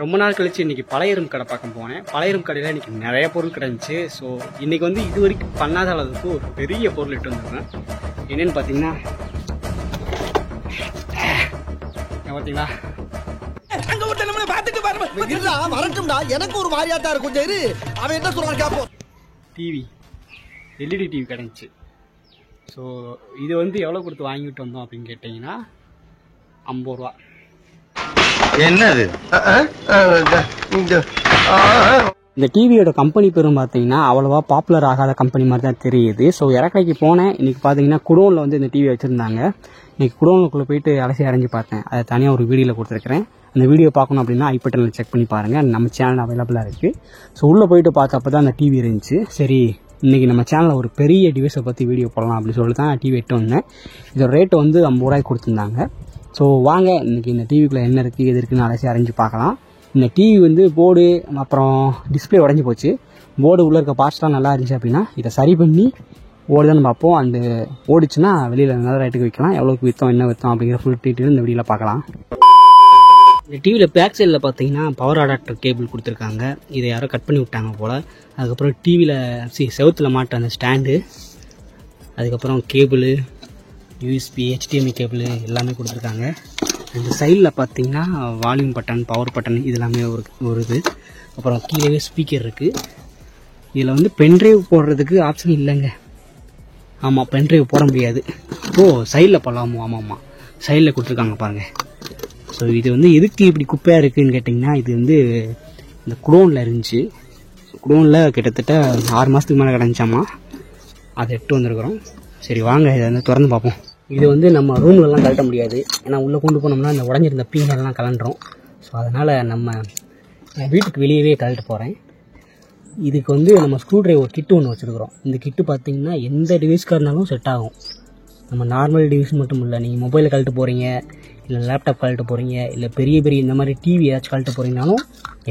ரொம்ப நாள் கழிச்சு இன்றைக்கி பழையரும் கடை பார்க்க போனேன். பழையரும் கடையில் இன்றைக்கி நிறைய பொருள் கிடந்துச்சு. ஸோ இன்றைக்கி வந்து இது வரைக்கும் பண்ணாத அளவுக்கு ஒரு பெரிய பொருள் இட்டு வந்துருக்கேன். என்னென்னு பார்த்தீங்கன்னா பார்த்தீங்களா எனக்கு ஒரு மாதிரியாட்டா இருக்கும். சரி அவன் என்ன சொல்றான் கேப்போம். டிவி எல்இடி டிவி கிடந்துச்சு. ஸோ இது வந்து எவ்வளோ கொடுத்து வாங்கிட்டு வந்தோம் அப்படின்னு கேட்டிங்கன்னா 50 ரூபா. என்னது இந்த டிவியோட கம்பெனி பேரும் பார்த்தீங்கன்னா அவ்வளோவா பாப்புலர் ஆகாத கம்பெனி மாதிரி தான் தெரியுது. ஸோ இறக்கடைக்கு போனேன். இன்றைக்கி பார்த்தீங்கன்னா குடோனில் வந்து இந்த டிவி வச்சுருந்தாங்க. இன்றைக்கி குடோனுக்குள்ளே போயிட்டு அலசி அரைஞ்சி பார்த்தேன். அதை தனியாக ஒரு வீடியோவில் கொடுத்துருக்குறேன். அந்த வீடியோ பார்க்கணும் அப்படின்னா ஐ பட்டனில் செக் பண்ணி பாருங்கள். நம்ம சேனல் அவைலபிளாக இருக்குது. ஸோ உள்ளே போயிட்டு பார்த்தப்போ தான் அந்த டிவி இருந்துச்சு. சரி இன்றைக்கி நம்ம சேனலில் ஒரு பெரிய டிவைஸை பற்றி வீடியோ போடலாம் அப்படின்னு சொல்லி தான் டிவி எட்டு வந்தேன். இதோட ரேட்டு வந்து 50 ரூபாய்க்கு கொடுத்துருந்தாங்க. ஸோ வாங்க இன்றைக்கி இந்த டிவிக்குள்ளே என்ன இருக்குது எது இருக்குன்னு அலசி அரைஞ்சி பார்க்கலாம். இந்த டிவி வந்து போர்டு அப்புறம் டிஸ்பிளே உடஞ்சி போச்சு. போர்டு உள்ளே இருக்க பார்ட்ஸ்லாம் நல்லா இருந்துச்சு அப்படின்னா இதை சரி பண்ணி ஓடுதான்னு பார்ப்போம். அந்த ஓடிச்சுன்னா வெளியில் நல்ல ரேட்டுக்கு விற்கலாம். எவ்வளோக்கு விற்றோம் என்ன விற்றோம் அப்படிங்கிற ஃபுல் டீட்டெயில் இந்த வீடியோவில் பார்க்கலாம். இந்த டிவியில் பேக் சைடில் பார்த்தீங்கன்னா பவர் அடாப்டர் கேபிள் கொடுத்துருக்காங்க. இதை யாரோ கட் பண்ணி விட்டாங்க போல். அதுக்கப்புறம் டிவியில் செவுத்தில் மாட்ட அந்த ஸ்டாண்டு, அதுக்கப்புறம் கேபிள், யூஎஸ்பி, HDMI கேபிள் எல்லாமே கொடுத்துருக்காங்க. இந்த சைடில் பார்த்தீங்கன்னா வால்யூம் பட்டன், பவர் பட்டன் இது எல்லாமே ஒரு இது. அப்புறம் கீழே ஸ்பீக்கர் இருக்குது. இதில் வந்து பென்ட்ரைவ் போடுறதுக்கு ஆப்ஷன் இல்லைங்க. ஆமாம், பென்ட்ரைவ் போட முடியாது. ஓ சைடில் போடலாமோ? ஆமாம்மா, சைடில் கொடுத்துருக்காங்க பாருங்கள். ஸோ இது வந்து எதுக்கு இப்படி குப்பையாக இருக்குதுன்னு கேட்டிங்கன்னா இது வந்து இந்த குடோனில் இருந்துச்சு. குடோனில் கிட்டத்தட்ட 6 மாதத்துக்கு மேலே கிடந்துச்சாமா. அதை எட்டு வந்திருக்கிறோம். சரி வாங்க இதை வந்து திறந்து பார்ப்போம். இது வந்து நம்ம ரூம்லலாம் கழட்ட முடியாது. ஏன்னா உள்ளே கொண்டு போனோம்னா இந்த உடஞ்சிருந்த பீனெல்லாம் கலண்டுரும். ஸோ அதனால் நம்ம வீட்டுக்கு வெளியவே கழட்ட போகிறேன். இதுக்கு வந்து நம்ம ஸ்க்ரூ டிரைவர் கிட்டு ஒன்று வச்சுருக்குறோம். இந்த கிட்டு பார்த்திங்கன்னா எந்த டிவைஸ்க்காக இருந்தாலும் செட் ஆகும். நம்ம நார்மல் டிவைஸ் மட்டும் இல்லை, நீங்கள் மொபைலில் கழட்ட போகிறீங்க, இல்லை லேப்டாப் கழட்ட போகிறீங்க, இல்லை பெரிய பெரிய இந்த மாதிரி டிவி ஏதாச்சும் கழட்ட போகிறீங்கனாலும்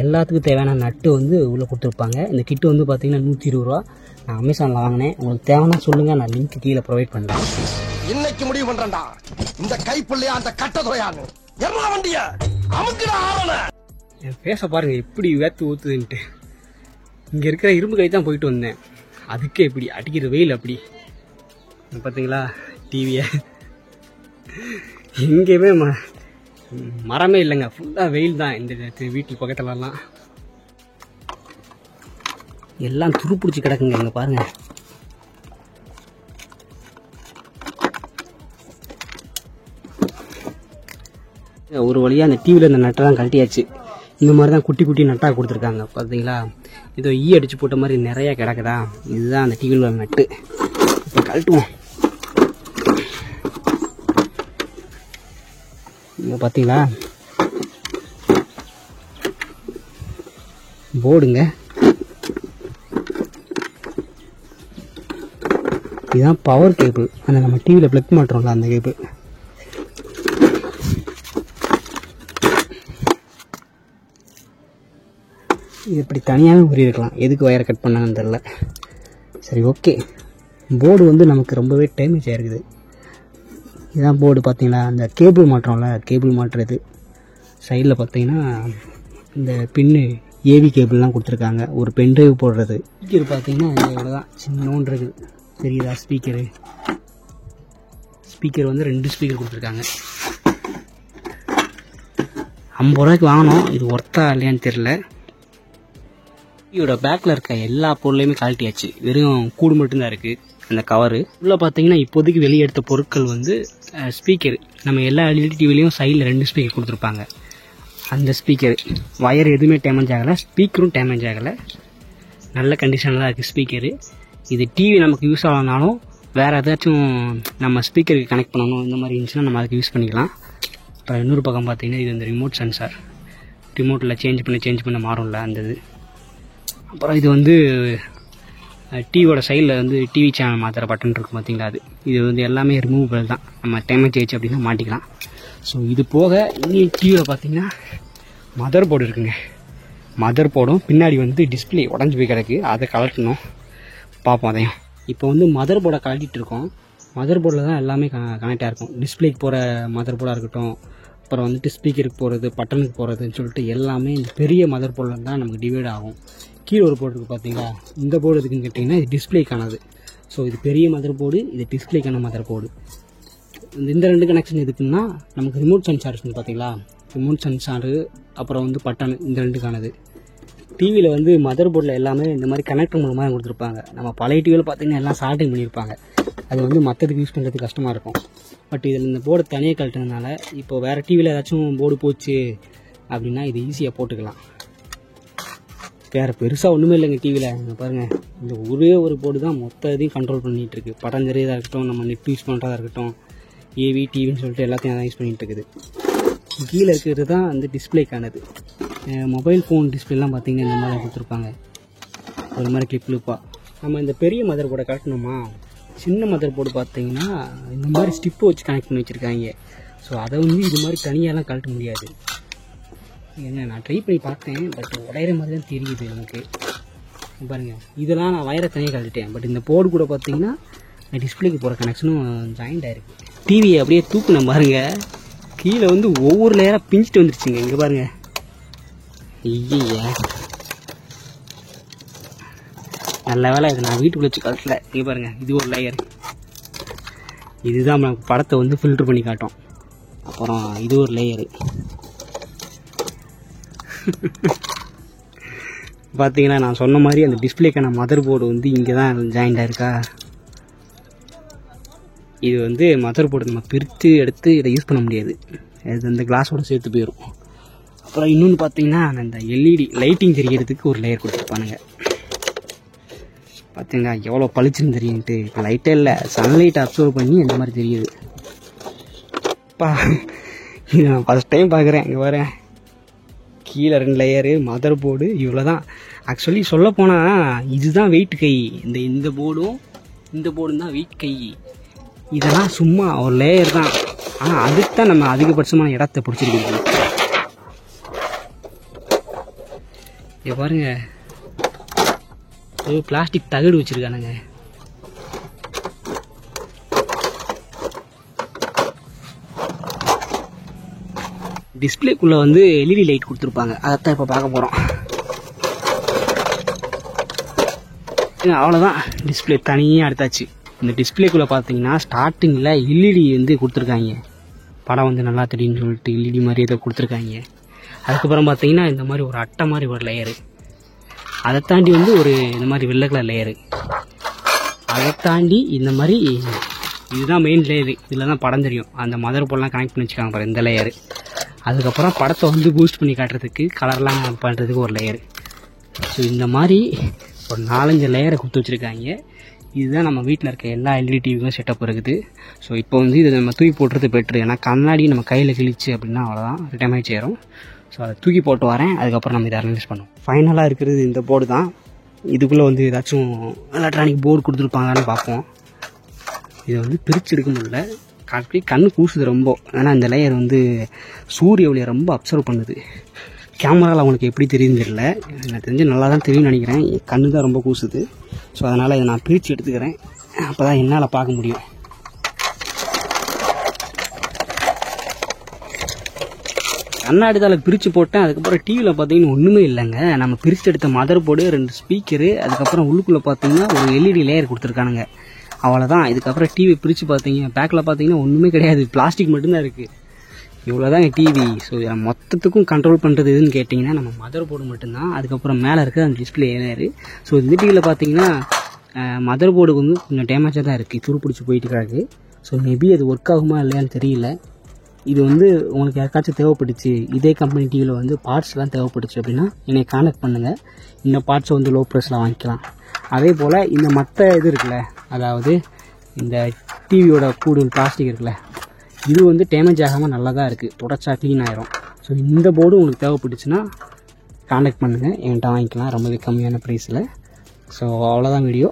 எல்லாத்துக்கும் தேவையான நட்டு வந்து உள்ளே கொடுத்துருப்பாங்க. இந்த கிட்டு வந்து பார்த்திங்கன்னா 120 ரூபா. நான் அமேசானில் வாங்கினேன். உங்களுக்கு தேவைன்னா சொல்லுங்கள், நான் லிங்க் கீழே ப்ரொவைட் பண்ணுறேன். இன்னைக்கு முடிவு பண்றேன்டா, இந்த கைப்புள்ளையா அந்த கட்டதுறையான்னு எல்லா வண்டிய அமுக்குடா ஆவல. என் பேச பாருங்கள் எப்படி வேத்து ஊற்றுதுன்ட்டு. இங்கே இருக்கிற இரும்பு கை தான் போயிட்டு வந்தேன். அதுக்கே இப்படி அடிக்கிற வெயில் அப்படி பார்த்தீங்களா. டிவியை எங்கேயுமே மரமே இல்லைங்க, ஃபுல்லாக வெயில் தான். இந்த வீட்டு பக்கத்துலலாம் எல்லாம் துரு பிடிச்சி கிடக்குங்க. இங்கே பாருங்கள். ஒரு வழியாக அந்த டிவியில் இந்த நட்டெல்லாம் கழட்டியாச்சு. இந்த மாதிரி தான் குட்டி குட்டி நட்டாக கொடுத்துருக்காங்க பார்த்தீங்களா. இதோ அடித்து போட்ட மாதிரி நிறையா கிடக்குதா. இதுதான் அந்த டிவியில் உள்ள நட்டு. இப்போ கழட்டுவோம். இங்கே பார்த்தீங்களா போர்டுங்க. இதுதான் பவர் கேபிள். அந்த நம்ம டிவியில் ப்ளக் மாட்டுறோம்ல அந்த கேபிள். இது இப்படி தனியாகவே உரி இருக்கலாம். எதுக்கு வயரை கட் பண்ணாங்கன்னு தெரில. சரி ஓகே. போர்டு வந்து நமக்கு ரொம்பவே டேமேஜ் ஆகிருக்குது. இதுதான் போர்டு பார்த்தீங்களா. அந்த கேபிள் மாட்டுறோம்ல, கேபிள் மாட்டுறது. சைடில் பார்த்தீங்கன்னா இந்த பின்னு ஏவி கேபிள்லாம் கொடுத்துருக்காங்க. ஒரு பென்ட்ரைவ் போடுறது. ஸ்பீக்கர் பார்த்தீங்கன்னா இவ்வளோ தான், சின்னோன்னு இருக்குது. தெரியுதா ஸ்பீக்கரு? ஸ்பீக்கர் வந்து 2 ஸ்பீக்கர் கொடுத்துருக்காங்க. 50 ரூபாய்க்கு வாங்கினோம். இது ஒர்த்தா இல்லையான்னு தெரில. டிவியோட பேக்கில் இருக்க எல்லா பொருளையுமே கழட்டியாச்சு. வெறும் கூடு மட்டும்தான் இருக்குது. அந்த கவரு உள்ளே பார்த்தீங்கன்னா இப்போதைக்கு வெளியே எடுத்த பொருட்கள் வந்து ஸ்பீக்கர். நம்ம எல்லா எல்இடி டிவிலையும் சைடில் 2 ஸ்பீக்கர் கொடுத்துருப்பாங்க. அந்த ஸ்பீக்கர் வயர் எதுவுமே டேமேஜ் ஆகலை, ஸ்பீக்கரும் டேமேஜ் ஆகலை, நல்ல கண்டிஷனில் தான் இருக்குது ஸ்பீக்கரு. இது டிவி நமக்கு யூஸ் ஆகலனாலும் வேறு ஏதாச்சும் நம்ம ஸ்பீக்கருக்கு கனெக்ட் பண்ணணும் இந்த மாதிரி இருந்துச்சுன்னா நம்ம அதுக்கு யூஸ் பண்ணிக்கலாம். அப்புறம் இன்னொரு பக்கம் பார்த்தீங்கன்னா இது இந்த ரிமோட் சென்சார். ரிமோட்டில் சேஞ்ச் பண்ண மாறும்ல அந்த இது. அப்புறம் இது வந்து டிவியோட சைடில் வந்து டிவி சேனல் மாத்திர பட்டன் இருக்குது பார்த்தீங்களா. இது வந்து எல்லாமே ரிமூவபிள் தான். நம்ம டேமேஜ் ஆயிடுச்சு அப்படின்னா மாட்டிக்கலாம். ஸோ இது போக இன்னும் டிவியில் பார்த்தீங்கன்னா மதர் போர்டு இருக்குங்க. மதர் போர்டும் பின்னாடி வந்து டிஸ்பிளே உடஞ்சி போய் கிடக்கு. அதை கலட்டணும். பார்ப்போம் அதையும். இப்போ வந்து மதர் போர்டை கழட்டிகிட்டு இருக்கோம். மதர் போர்டில் தான் எல்லாமே கனெக்டாக இருக்கும். டிஸ்பிளேக்கு போகிற மதர் போர்டாக இருக்கட்டும், அப்புறம் வந்துட்டு ஸ்பீக்கருக்கு போகிறது, பட்டனுக்கு போகிறதுன்னு சொல்லிட்டு எல்லாமே இந்த பெரிய மதர் போர்டில் தான் நமக்கு டிவைட் ஆகும். கீழே ஒரு போர்டு இருக்குது பார்த்தீங்களா, இந்த போர்டு எதுக்குன்னு கேட்டிங்கன்னா இது டிஸ்பிளேக்கானது. ஸோ இது பெரிய மதர் போர்டு, இது டிஸ்பிளேக்கான மதர் போர்டு. இந்த 2 கனெக்ஷன் எதுக்குன்னா நமக்கு ரிமோட் சென்சார் இருக்குது பார்த்தீங்களா, ரிமோட் சென்சாரு அப்புறம் வந்து பட்டன், இந்த 2க்கானது. டிவியில் வந்து மதர் போர்டில் எல்லாமே இந்த மாதிரி கனெக்டர் மூலமாக கொடுத்துருப்பாங்க. நம்ம பழைய டிவியில் பார்த்தீங்கன்னா எல்லாம் சால்டிங் பண்ணியிருப்பாங்க. அது வந்து மற்றதுக்கு யூஸ் பண்ணுறதுக்கு கஷ்டமாக இருக்கும். பட் இதில் இந்த போர்டு தனியாக கழட்டினதுனால இப்போ வேறு டிவியில் ஏதாச்சும் போர்டு போச்சு அப்படின்னா இது ஈஸியாக போட்டுக்கலாம். வேறு பெருசாக ஒன்றுமே இல்லைங்க டிவியில். இங்கே பாருங்கள், இந்த ஒரே ஒரு போர்டு தான் மொத்த இதையும் கண்ட்ரோல் பண்ணிகிட்ருக்கு. படம் தெரியதாக இருக்கட்டும், நம்ம நெட் யூஸ் பண்ணுறதா இருக்கட்டும், ஏவி டிவின்னு சொல்லிட்டு எல்லாத்தையும் அதான் யூஸ் பண்ணிகிட்டு இருக்குது. கீழே இருக்கிறது தான் வந்து டிஸ்பிளேக்கானது. மொபைல் ஃபோன் டிஸ்பிளேலாம் பார்த்திங்கன்னா இந்த மாதிரி கொடுத்துருப்பாங்க, ஒரு மாதிரி கிளிப்பாக. நம்ம இந்த பெரிய மதர் போர்டை கழட்டணுமா, சின்ன மதர் போர்டு பார்த்திங்கன்னா இந்த மாதிரி ஸ்டிப்பு வச்சு கனெக்ட் பண்ணி வச்சுருக்காங்க. ஸோ அதை வந்து இது மாதிரி தனியாலாம் கழட்ட முடியாது. என்ன நான் ட்ரை பண்ணி பார்த்தேன், பட் உடையிற மாதிரி தான் தெரியுது எனக்கு. பாருங்கள், இதெல்லாம் நான் வயரை தனியாக கழட்டிட்டேன். பட் இந்த போர்டு கூட பார்த்திங்கன்னா டிஸ்பிளேக்கு போகிற கனெக்ஷனும் ஜாயிண்ட் ஆகிருக்கு. டிவியை அப்படியே தூக்குன பாருங்கள், கீழே வந்து ஒவ்வொரு லேயராக பிஞ்சிட்டு வந்துருச்சுங்க. இங்கே பாருங்கள், ஐயா நல்ல வேலை இது நான் வீட்டுக்குள்ளே வச்சு கழட்டல. இங்கே பாருங்கள், இது ஒரு லேயர். இதுதான் நமக்கு படத்தை வந்து ஃபில்ட்ரு பண்ணி காட்டும். அப்புறம் இது ஒரு லேயரு. பார்த்தீங்கன்னா நான் சொன்ன மாதிரி அந்த டிஸ்பிளேக்கான மதர் போர்டு வந்து இங்கே தான் ஜாயிண்ட் ஆயிருக்கா. இது வந்து மதர் போர்டு நம்ம பிரித்து எடுத்து இதை யூஸ் பண்ண முடியாது, அது அந்த கிளாஸோடு சேர்த்து போயிடும். அப்புறம் இன்னொன்று பார்த்தீங்கன்னா அந்த எல்இடி லைட்டிங் தெரியறதுக்கு ஒரு லேயர் கொடுத்துருப்பானுங்க. பார்த்தீங்களா எவ்வளோ பளிச்சுன்னு தெரியுன்ட்டு. லைட்டே இல்லை, சன்லைட்டை அப்சர்வ் பண்ணி இந்த மாதிரி தெரியுது. இது நான் ஃபஸ்ட் டைம் பார்க்குறேன். இங்கே வரேன், கீழே 2 லேயரு, மதர் போர்டு, இவ்வளோ தான். ஆக்சுவலி சொல்லப்போனால் இதுதான் வெயிட் கை. இந்த போர்டும் இந்த போர்டும் தான் வெயிட் கை. இதெல்லாம் சும்மா ஒரு லேயர் தான். ஆனால் அதுக்கு தான் நம்ம அதிகபட்சமான இடத்த பிடிச்சிருக்கீங்க. இங்கே பாருங்க, பிளாஸ்டிக் தகடு வச்சுருக்கானுங்க. டிஸ்பிளேக்குள்ளே வந்து எல்இடி லைட் கொடுத்துருப்பாங்க, அதைத்தான் இப்போ பார்க்க போகிறோம். அவ்வளோதான், டிஸ்பிளே தனியாக எடுத்தாச்சு. இந்த டிஸ்பிளேக்குள்ளே பார்த்தீங்கன்னா ஸ்டார்டிங்கில் எல்இடி வந்து கொடுத்துருக்காங்க, படம் வந்து நல்லா தெரியும்னு சொல்லிட்டு எல்இடி மாதிரி ஏதோ கொடுத்துருக்காங்க. அதுக்கப்புறம் பார்த்தீங்கன்னா இந்த மாதிரி ஒரு அட்டை மாதிரி ஒரு லேயரு, அதை தாண்டி வந்து ஒரு இந்த மாதிரி வெள்ளை கலர் லேயரு, அதை தாண்டி இந்த மாதிரி இதுதான் மெயின் லேயரு. இதில் தான் படம் தெரியும். அந்த மதர் போர்டெலாம் கனெக்ட் பண்ணி வச்சுக்காங்க பாரு, இந்த லேயரு. அதுக்கப்புறம் படத்தை வந்து பூஸ்ட் பண்ணி காட்டுறதுக்கு, கலர்லாம் பண்ணுறதுக்கு ஒரு லேயரு. ஸோ இந்த மாதிரி ஒரு 4-5 லேயரை கொடுத்து வச்சுருக்காங்க. இதுதான் நம்ம வீட்டில் இருக்க எல்லா எல்இடி டிவிக்கும் செட்டப் இருக்குது. ஸோ இப்போ வந்து இதை நம்ம தூக்கி போட்டுறது பெட்ரு. ஏன்னா கண்ணாடி நம்ம கையில் கிழிச்சு அப்படின்னா அவ்வளோதான், டேமேஜ் ஆயிரும். ஸோ அதை தூக்கி போட்டு வரேன், அதுக்கப்புறம் நம்ம இதை அனலைஸ் பண்ணுவோம். ஃபைனலாக இருக்கிறது இந்த போர்டு தான். இதுக்குள்ளே வந்து ஏதாச்சும் எலக்ட்ரானிக் போர்டு கொடுத்துருப்பாங்கன்னு பார்ப்போம். இதை வந்து பிரித்து எடுக்க முடியல, கண்ணு கூசுது ரொம்ப. ஏன்னா இந்த லேயர் வந்து சூரிய ஒளியை ரொம்ப அப்சர்வ் பண்ணுது. கேமராவில் அவங்களுக்கு எப்படி தெரியுதுன்னு தெரியல, எனக்கு தெரிஞ்சு நல்லா தான் தெரியும்னு நினைக்கிறேன். கண்ணு தான் ரொம்ப கூசுது. ஸோ அதனால் இதை நான் பிரித்து எடுத்துக்கிறேன், அப்போ தான் என்னால் பார்க்க முடியும். கண்ணாடி தான் பிரித்து போட்டேன். அதுக்கப்புறம் டிவியில் பார்த்தீங்கன்னா ஒன்றுமே இல்லைங்க. நம்ம பிரித்து எடுத்த மதர் போர்டு, 2 ஸ்பீக்கரு, அதுக்கப்புறம் உள்ளுக்குள்ளே பார்த்தீங்கன்னா ஒரு எல்இடி லேயர் கொடுத்துருக்கானுங்க, அவ்வளோதான். இதுக்கப்புறம் டிவி பிரித்து பார்த்தீங்க, பேக்கில் பார்த்தீங்கன்னா ஒன்றுமே கிடையாது, பிளாஸ்டிக் மட்டும்தான் இருக்குது. இவ்வளோதான் டிவி. ஸோ மொத்தத்துக்கும் கண்ட்ரோல் பண்ணுறது எதுன்னு கேட்டிங்கன்னா நம்ம மதர் போர்டு மட்டும்தான். அதுக்கப்புறம் மேலே இருக்குது அந்த டிஸ்பிளே லேயரு. ஸோ இந்த டிவியில் பார்த்தீங்கன்னா மதர் போர்டு வந்து கொஞ்சம் டேமேஜாக தான் இருக்குது, துருப்பிடிச்சு போயிட்டு கிடக்கு. ஸோ மேபி அது ஒர்க் ஆகுமா இல்லையான்னு தெரியல. இது வந்து உங்களுக்கு யாருக்காச்சும் தேவைப்பட்டுச்சு, இதே கம்பெனி டிவியில் வந்து பார்ட்ஸ்லாம் தேவைப்பட்டுச்சு அப்படின்னா என்னை கான்டாக்ட் பண்ணுங்கள். இந்த பார்ட்ஸை வந்து லோ ப்ரைஸில் வாங்கிக்கலாம். அதே போல் இந்த மற்ற இது இருக்குல்ல, அதாவது இந்த டிவியோட கூடுதல் பிளாஸ்டிக் இருக்குல்ல, இது வந்து டேமேஜ் ஆகாமல் நல்லா தான் இருக்குது, தொடச்சா க்ளீன் ஆயிரும். ஸோ இந்த போர்டு உங்களுக்கு தேவைப்பட்டுச்சுன்னா கான்டாக்ட் பண்ணுங்கள், என்கிட்ட வாங்கிக்கலாம் ரொம்பவே கம்மியான ப்ரைஸில். ஸோ அவ்வளோதான் வீடியோ.